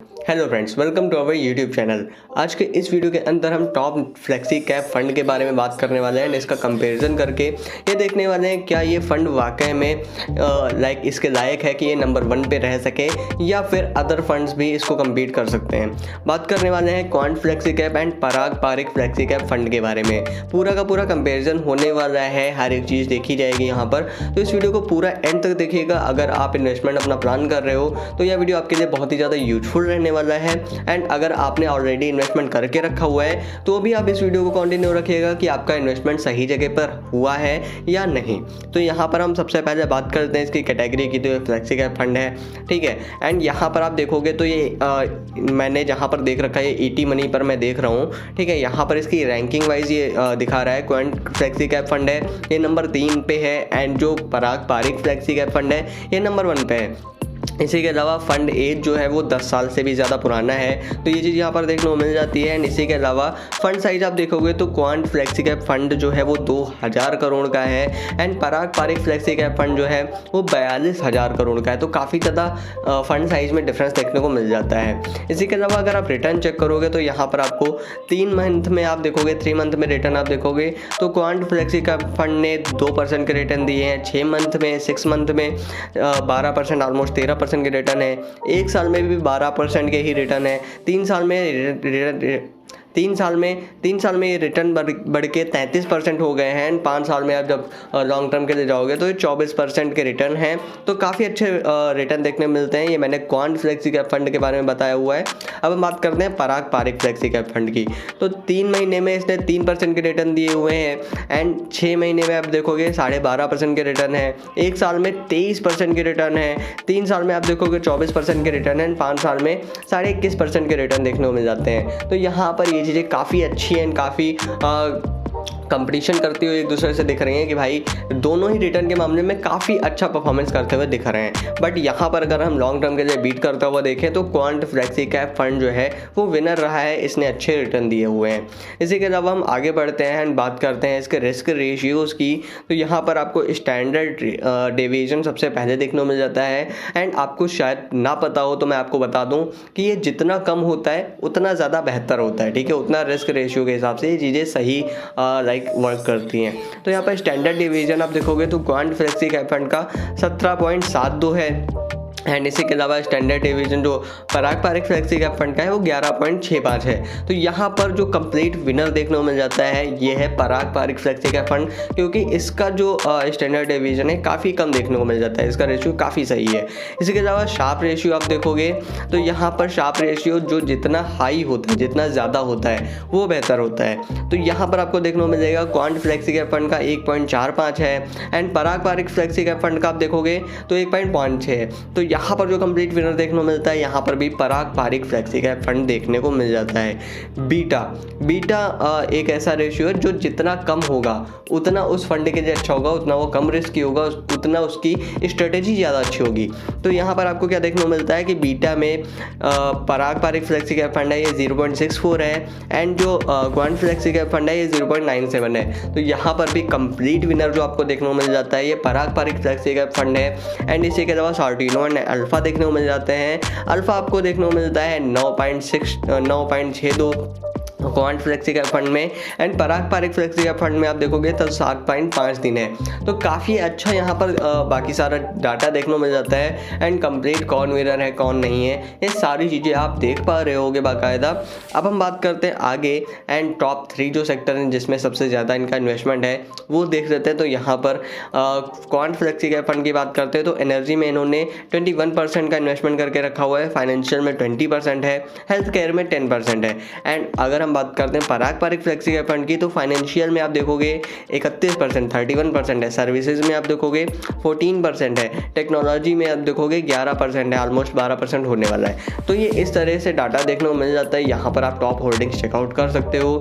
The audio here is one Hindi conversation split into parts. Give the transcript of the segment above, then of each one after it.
Hello friends, welcome to our YouTube channel. आज के इस वीडियो के अंदर हम टॉप फ्लेक्सी कैप फंड के बारे में बात करने वाले हैं। इसका कंपैरिजन करके ये देखने वाले हैं क्या ये फंड वाकई में इसके लायक है कि ये नंबर 1 पे रह सके या फिर अदर फंड्स भी इसको कम्पीट कर सकते हैं। बात करने वाले हैं Quant flexi cap and Parag Parikh flexi cap fund के बारे में। पूरा का पूरा कंपेरिजन होने वाला है, हर एक चीज़ देखी जाएगी यहाँ पर। तो इस वीडियो को पूरा एंड तक देखिएगा। अगर आप इन्वेस्टमेंट अपना प्लान कर रहे हो तो यह वीडियो आपके लिए बहुत ही ज़्यादा यूजफुल रहने वाला है। एंड अगर आपने ऑलरेडी इन्वेस्टमेंट करके रखा हुआ है तो भी आप इस वीडियो को कंटिन्यू रखिएगा कि आपका इन्वेस्टमेंट सही जगह पर हुआ है या नहीं। तो यहाँ पर हम सबसे पहले बात करते हैं इसकी कैटेगरी की। तो ये फ्लेक्सी कैप फंड है, ठीक है। एंड यहाँ पर आप देखोगे तो ये मैंने जहाँ पर देख रखा है ईटी मनी पर मैं देख रहा हूँ, ठीक है। यहाँ पर इसकी रैंकिंग वाइज ये दिखा रहा है क्वांट फ्लेक्सी कैप फंड है, ये नंबर 3 पे है। एंड जो पराग पारिक फ्लेक्सी कैप फंड है ये नंबर 1 पे है। इसी के अलावा फंड एज जो है वो 10 साल से भी ज़्यादा पुराना है, तो ये चीज़ यहाँ पर देखने को मिल जाती है। एंड इसी के अलावा फंड साइज आप देखोगे तो क्वांट फ्लेक्सी कैप फंड जो है वो 2000 करोड़ का है। And Parag Parikh flexi cap fund जो है वो 42,000 करोड़ का है। तो काफ़ी ज़्यादा फंड साइज में डिफरेंस देखने को मिल जाता है। इसी के अलावा अगर आप रिटर्न चेक करोगे तो यहाँ पर आपको 3 मंथ में आप देखोगे, 3 मंथ में रिटर्न आप देखोगे तो क्वांट फ्लेक्सी कैप फंड ने 2% के रिटर्न दिए हैं। 6 मंथ में, 6 मंथ में 12%, ऑलमोस्ट 13% के रिटर्न है। 1 साल में भी 12% के ही रिटर्न है। 3 साल में 3 साल में ये रिटर्न बढ़ के 33% हो गए हैं। एंड 5 साल में आप जब लॉन्ग टर्म के लिए जाओगे तो ये 24% के रिटर्न हैं। तो काफ़ी अच्छे रिटर्न देखने मिलते हैं। ये मैंने क्वांट फ्लेक्सी कैप फंड के बारे में बताया हुआ है। अब हम बात करते हैं पराग पारिक फ्लेक्सी कैप फंड की। तो 3 महीने में इसने 3% के रिटर्न दिए हुए हैं। एंड 6 महीने में आप देखोगे 12.5% के रिटर्न है। 1 साल में 23% के रिटर्न है। 3 साल में आप देखोगे 24% के रिटर्न है। एंड 5 साल में 21.5% के रिटर्न देखने को मिल जाते हैं। तो यहाँ पर ये चीज़ें काफ़ी अच्छी हैं, काफ़ी कंपटीशन करती हुई एक दूसरे से दिख रही हैं कि भाई दोनों ही रिटर्न के मामले में काफ़ी अच्छा परफॉर्मेंस करते हुए दिख रहे हैं। बट यहाँ पर अगर हम लॉन्ग टर्म के लिए बीट करता हुआ देखें तो क्वांट फ्लेक्सी कैप फंड जो है वो विनर रहा है, इसने अच्छे रिटर्न दिए हुए हैं। इसी के अलावा हम आगे बढ़ते हैं एंड बात करते हैं इसके रिस्क रेशियोज़ की। तो यहाँ पर आपको स्टैंडर्ड डेविएशन सबसे पहले देखने को मिल जाता है। एंड आपको शायद ना पता हो तो मैं आपको बता दूँ कि ये जितना कम होता है उतना ज़्यादा बेहतर होता है, ठीक है। उतना रिस्क रेशियो के हिसाब से ये चीज़ें सही वर्क करती हैं। तो यहाँ पर स्टैंडर्ड डिवीजन आप देखोगे तो क्वांट फ्लेक्सी कैप फंड का 17.72 है। एंड इसी के अलावा स्टैंडर्ड डिवीजन जो पराग पारिक फ्लेक्सी कैप फंड का है वो 11.65 है। तो यहाँ पर जो कंप्लीट विनर देखने को मिल जाता है ये है पराग पारिक फ्लेक्सी कैप फंड, क्योंकि इसका जो स्टैंडर्ड डिवीजन है काफ़ी कम देखने को मिल जाता है, इसका रेशियो काफ़ी सही है। इसी के अलावा शार्प रेशियो आप देखोगे तो यहाँ पर शार्प रेशियो जो जितना हाई होता है, जितना ज़्यादा होता है वो बेहतर होता है। तो यहाँ पर आपको देखने को मिलेगा क्वांट फ्लेक्सी कैप फंड का 1.45 है। And Parag Parikh flexi cap fund का आप देखोगे तो 1.56 है। तो यहाँ पर जो कंप्लीट विनर देखने को मिलता है यहाँ पर भी पराग पारिक फ्लेक्सी कैप फंड देखने को मिल जाता है। बीटा एक ऐसा रेशियो है जो जितना कम होगा उतना उस फंड के लिए अच्छा होगा, उतना वो कम रिस्की होगा, उतना उसकी स्ट्रेटेजी ज़्यादा अच्छी होगी। तो यहाँ पर आपको क्या देखने को मिलता है कि बीटा में पराग पारिक फ्लेक्सी कैप फंड है ये 0.64 है। एंड जो क्वांट फ्लेक्सी कैप फंड है ये 0.97 है। तो यहाँ पर भी कंप्लीट विनर जो आपको देखने को मिल जाता है ये पराग पारिक फ्लेक्सी कैप फंड है। एंड इसी के अलावा सॉर्टिनो एंड अल्फा देखने को मिल जाते हैं। अल्फा आपको देखने को मिलता है 9.62 क्वांट फ्लेक्सी कैप फंड में। And Parag Parikh flexi cap fund में आप देखोगे तो 7.5 दिन है। तो काफ़ी अच्छा यहाँ पर बाकी सारा डाटा देखने को मिल जाता है। एंड कंप्लीट कौन विनर है कौन नहीं है ये सारी चीज़ें आप देख पा रहे होगे बाकायदा। अब हम बात करते हैं आगे एंड टॉप 3 जो सेक्टर हैं जिसमें सबसे ज़्यादा इनका इन्वेस्टमेंट है वो देख लेते हैं। तो यहाँ पर क्वांट फ्लेक्सी कैप फंड की बात करते हैं तो एनर्जी में इन्होंने 21% का इन्वेस्टमेंट करके रखा हुआ है, फाइनेंशियल में 20% है, हेल्थ केयर में 10% है। एंड अगर बात करते हैं पराग पारिक फ्लेक्सी कैप फंड की तो फाइनेंशियल में आप देखोगे 31%, 31% है, सर्विसेज में आप देखोगे 14% है, टेक्नोलॉजी में आप देखोगे 11% है, ऑलमोस्ट 12% होने वाला है। तो ये इस तरह से डाटा देखने को मिल जाता है। यहाँ पर आप टॉप होल्डिंग्स चेकआउट कर सकते हो।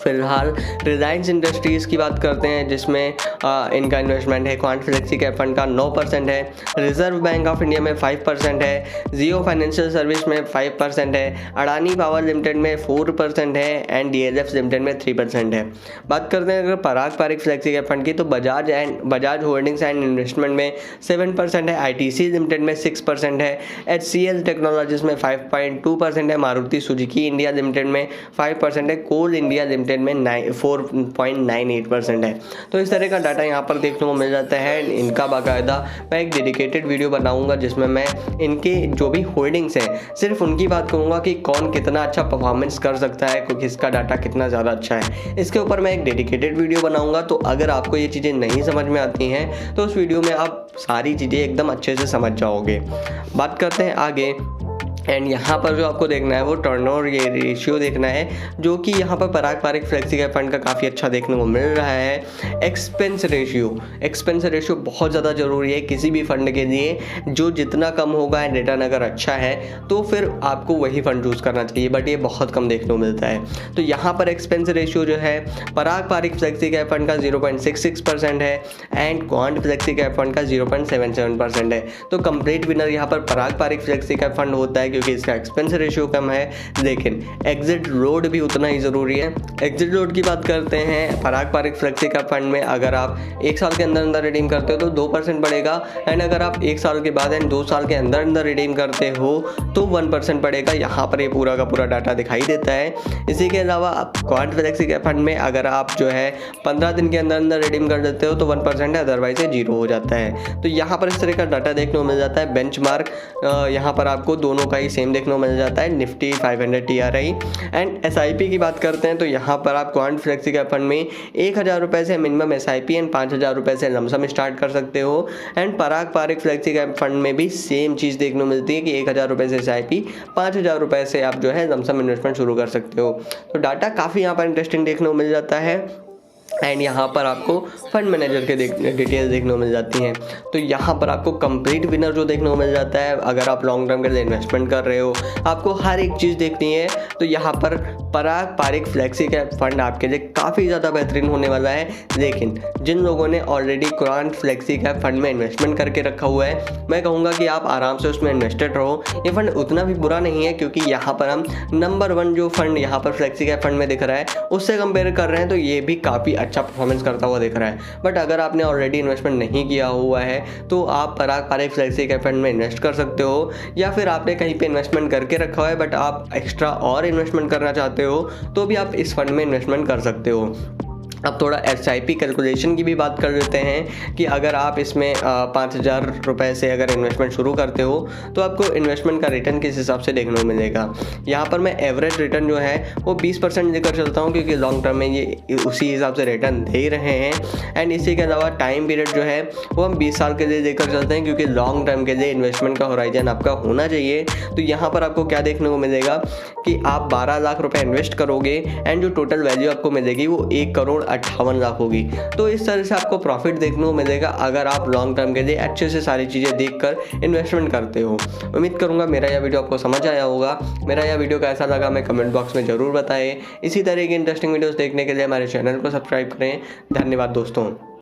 फिलहाल रिलायंस इंडस्ट्रीज़ की बात करते हैं, जिसमें इनका इन्वेस्टमेंट है क्वांट फ्लेक्सी कैप फंड का 9% है, रिजर्व बैंक ऑफ इंडिया में 5% है, जियो फाइनेंशियल सर्विस में 5% है, अडानी पावर लिमिटेड में 4% है एंड DLF लिमिटेड में 3% है। बात करते हैं अगर पराग पारिक फ्लेक्सी कैप फंड की, तो बजाज होल्डिंग्स एंड इन्वेस्टमेंट में 7% है, ITC लिमिटेड में 6% है, HCL टेक्नोलॉजीज में 5.2% है, मारुति सुजुकी इंडिया लिमिटेड में 5% है, कोल इंडिया लिमिटेड में 4.98% है। तो इस तरह का डाटा यहाँ पर देखने को मिल जाता है। इनका बाकायदा मैं एक डेडिकेटेड वीडियो बनाऊंगा जिसमें मैं इनके जो भी होल्डिंग्स हैं सिर्फ उनकी बात करूंगा कि कौन कितना अच्छा परफॉर्मेंस कर सकता है, किसका डाटा कितना ज़्यादा अच्छा है, इसके ऊपर मैं एक डेडिकेटेड वीडियो बनाऊंगा। तो अगर आपको ये चीज़ें नहीं समझ में आती हैं तो उस वीडियो में आप सारी चीज़ें एकदम अच्छे से समझ जाओगे। बात करते हैं आगे। एंड यहाँ पर जो आपको देखना है वो टर्नओवर ये रेशियो देखना है, जो कि यहाँ पर पराग पारिक फ्लेक्सी कैप फंड का काफ़ी अच्छा देखने को मिल रहा है। एक्सपेंस रेशियो बहुत ज़्यादा ज़रूरी है किसी भी फंड के लिए। जो जितना कम होगा एंड रिटर्न अगर अच्छा है तो फिर आपको वही फंड चूज़ करना चाहिए, बट ये बहुत कम देखने को मिलता है। तो यहाँ पर एक्सपेंस रेशियो जो है पराग पारिक फ्लेक्सी कैप फंड का 0.66% है and quant flexi cap fund का 0.77% है। तो कंप्लीट विनर यहाँ पर पराग पारिक फ्लेक्सी कैप फंड होता है क्योंकि इसका एक्सपेंस रेशियो कम है, लेकिन एग्जिट लोड भी उतना ही ज़रूरी है। एग्जिट लोड की बात करते हैं पराग पारिक फ्लेक्सी कैप फंड में, अगर आप 1 साल के अंदर रिडीम करते हो तो 2% बढ़ेगा एंड अगर आप 1 साल के बाद एंड 2 साल के अंदर रिडीम करते हो तो 1% बढ़ेगा। यहाँ पर ये पूरा का पूरा डाटा दिखाई देता है। इसी के अलावा क्वांट फ्लेक्सी कैप फंड में अगर आप जो है 15 दिन के अंदर रिडीम कर देते हो तो 1% है, अदरवाइज ये 0 हो जाता है। तो यहाँ पर इस तरह का डाटा देखने को मिल जाता है। बेंचमार्क यहाँ पर आपको दोनों का ही सेम देखने को मिल जाता है, निफ्टी 500 TRI एंड SIP की बात करते हैं तो यहाँ पर आप क्वांट फ्लेक्सी कैप फंड में 1000 रुपये से मिनिमम SIP एंड 5000 रुपये से लमसम स्टार्ट कर सकते हो and Parag Parikh flexi cap fund में भी सेम चीज़ देखने को मिलती है कि 1000 रुपये से SIP, 5000 रुपये से आप जो है लमसम इन्वेस्टमेंट शुरू कर सकते हो। तो डाटा काफ़ी यहाँ पर इंटरेस्टिंग देखने को मिल जाता है एंड यहाँ पर आपको फंड मैनेजर के डिटेल्स देखने को मिल जाती हैं। तो यहाँ पर आपको कंप्लीट विनर जो देखने को मिल जाता है, अगर आप लॉन्ग टर्म के लिए इन्वेस्टमेंट कर रहे हो आपको हर एक चीज़ देखनी है तो यहाँ पर पराग पारिक फ्लेक्सी कैप फंड आपके लिए काफ़ी ज़्यादा बेहतरीन होने वाला है। लेकिन जिन लोगों ने already quant flexi cap fund में इन्वेस्टमेंट करके रखा हुआ है, मैं कहूँगा कि आप आराम से उसमें इन्वेस्टेड रहो। ये फंड उतना भी बुरा नहीं है क्योंकि यहाँ पर हम नंबर 1 जो फंड यहाँ पर फ्लेक्सी कैप फंड में दिख रहा है उससे कंपेयर कर रहे हैं तो ये भी काफ़ी अच्छा परफॉर्मेंस करता हुआ दिख रहा है। बट अगर आपने ऑलरेडी इन्वेस्टमेंट नहीं किया हुआ है तो आप पराग पारिक फ्लेक्सी कैप फंड में इन्वेस्ट कर सकते हो, या फिर आपने कहीं पे इन्वेस्टमेंट करके रखा हुआ है बट आप एक्स्ट्रा और इन्वेस्टमेंट करना चाहते हो तो भी आप इस फंड में इन्वेस्टमेंट कर सकते हो। अब थोड़ा SIP कैलकुलेशन की भी बात कर लेते हैं कि अगर आप इसमें 5000 रुपये से अगर इन्वेस्टमेंट शुरू करते हो तो आपको इन्वेस्टमेंट का रिटर्न किस हिसाब से देखने को मिलेगा। यहाँ पर मैं एवरेज रिटर्न जो है वो 20% लेकर चलता हूँ क्योंकि लॉन्ग टर्म में ये उसी हिसाब से रिटर्न दे ही रहे हैं एंड इसी के अलावा टाइम पीरियड जो है वो हम 20 साल के लिए लेकर चलते हैं क्योंकि लॉन्ग टर्म के लिए इन्वेस्टमेंट का होराइजन आपका होना चाहिए। तो यहाँ पर आपको क्या देखने को मिलेगा कि आप 12 लाख रुपये इन्वेस्ट करोगे एंड जो टोटल वैल्यू आपको मिलेगी वो 1,58 लाख होगी। तो इस तरह से आपको प्रॉफिट देखने को मिलेगा अगर आप लॉन्ग टर्म के लिए अच्छे से सारी चीज़ें देखकर इन्वेस्टमेंट करते हो। उम्मीद करूंगा मेरा यह वीडियो आपको समझ आया होगा। मेरा यह वीडियो कैसा लगा मैं कमेंट बॉक्स में ज़रूर बताएं। इसी तरह की इंटरेस्टिंग वीडियोस देखने के लिए हमारे चैनल को सब्सक्राइब करें। धन्यवाद दोस्तों।